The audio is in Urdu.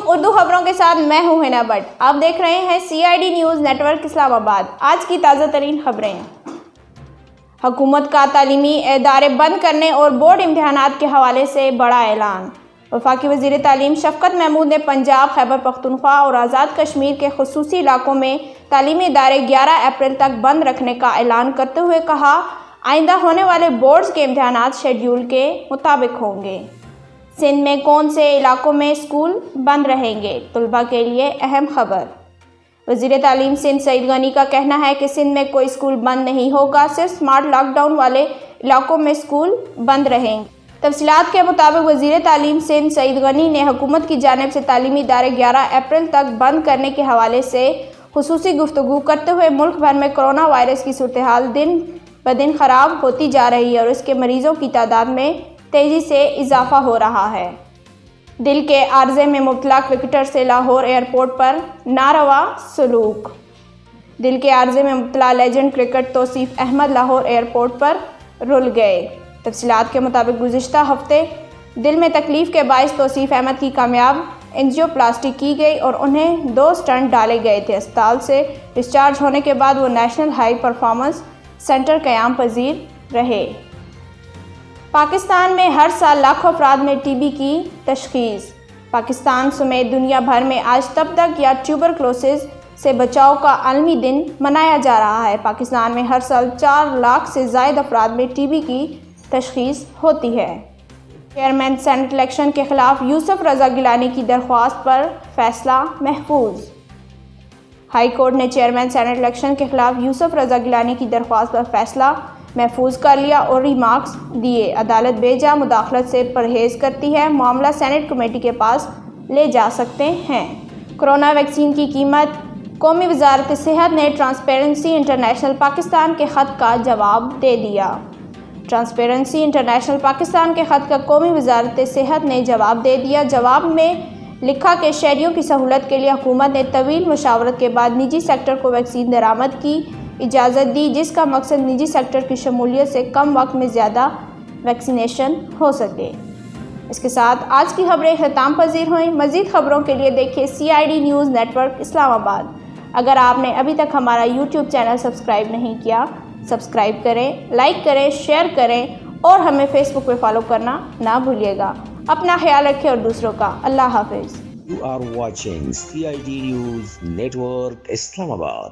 اردو خبروں کے ساتھ میں ہوں ہنا بٹ۔ آپ دیکھ رہے ہیں CID نیوز نیٹ ورک اسلام آباد۔ آج کی تازہ ترین خبریں۔ حکومت کا تعلیمی ادارے بند کرنے اور بورڈ امتحانات کے حوالے سے بڑا اعلان۔ وفاقی وزیر تعلیم شفقت محمود نے پنجاب، خیبر پختونخوا اور آزاد کشمیر کے خصوصی علاقوں میں تعلیمی ادارے 11 اپریل تک بند رکھنے کا اعلان کرتے ہوئے کہا، آئندہ ہونے والے بورڈز کے امتحانات شیڈول کے مطابق ہوں گے۔ سندھ میں کون سے علاقوں میں اسکول بند رہیں گے؟ طلباء کے لیے اہم خبر۔ وزیر تعلیم سندھ سعید غنی کا کہنا ہے کہ سندھ میں کوئی اسکول بند نہیں ہوگا، صرف اسمارٹ لاک ڈاؤن والے علاقوں میں اسکول بند رہیں گے۔ تفصیلات کے مطابق وزیر تعلیم سندھ سعید غنی نے حکومت کی جانب سے تعلیمی ادارے 11 اپریل تک بند کرنے کے حوالے سے خصوصی گفتگو کرتے ہوئے ملک بھر میں کرونا وائرس کی صورتحال دن بدن خراب ہوتی جا رہی ہے اور اس کے مریضوں کی تعداد میں تیزی سے اضافہ ہو رہا ہے۔ دل کے عارضے میں مبتلا کرکٹر سے لاہور ایئرپورٹ پر ناروا سلوک۔ دل کے عارضے میں مبتلا لیجنڈ کرکٹر توصیف احمد لاہور ایئرپورٹ پر رل گئے۔ تفصیلات کے مطابق گزشتہ ہفتے دل میں تکلیف کے باعث توصیف احمد کی کامیاب اینجیوپلاسٹی کی گئی اور انہیں 2 اسٹنٹ ڈالے گئے تھے۔ اسپتال سے ڈسچارج ہونے کے بعد وہ نیشنل ہائی پرفارمنس سینٹر قیام پذیر رہے۔ پاکستان میں ہر سال لاکھوں افراد میں TB کی تشخیص۔ پاکستان سمیت دنیا بھر میں آج تب تک یا ٹیوبرکلوسس سے بچاؤ کا عالمی دن منایا جا رہا ہے۔ پاکستان میں ہر سال 4 لاکھ سے زائد افراد میں TB کی تشخیص ہوتی ہے۔ چیئرمین سینٹ الیکشن کے خلاف یوسف رضا گیلانی کی درخواست پر فیصلہ محفوظ۔ ہائی کورٹ نے چیئرمین سینٹ الیکشن کے خلاف یوسف رضا گیلانی کی درخواست پر فیصلہ محفوظ کر لیا اور ریمارکس دیے۔ عدالت بے جا مداخلت سے پرہیز کرتی ہے، معاملہ سینٹ کمیٹی کے پاس لے جا سکتے ہیں۔ کورونا ویکسین کی قیمت۔ قومی وزارت صحت نے ٹرانسپیرنسی انٹرنیشنل پاکستان کے خط کا جواب دے دیا۔ ٹرانسپیرنسی انٹرنیشنل پاکستان کے خط کا قومی وزارت صحت نے جواب دے دیا۔ جواب میں لکھا کہ شہریوں کی سہولت کے لیے حکومت نے طویل مشاورت کے بعد نجی سیکٹر کو ویکسین درآمد کی اجازت دی، جس کا مقصد نجی سیکٹر کی شمولیت سے کم وقت میں زیادہ ویکسینیشن ہو سکے۔ اس کے ساتھ آج کی خبریں اختتام پذیر ہوئیں۔ مزید خبروں کے لیے دیکھیں CID نیوز نیٹ ورک اسلام آباد۔ اگر آپ نے ابھی تک ہمارا YouTube چینل سبسکرائب نہیں کیا، سبسکرائب کریں، لائک کریں، شیئر کریں اور ہمیں فیس بک پہ فالو کرنا نہ بھولیے گا۔ اپنا خیال رکھیں اور دوسروں کا۔ اللہ حافظ۔ You are watching CID News Network Islamabad.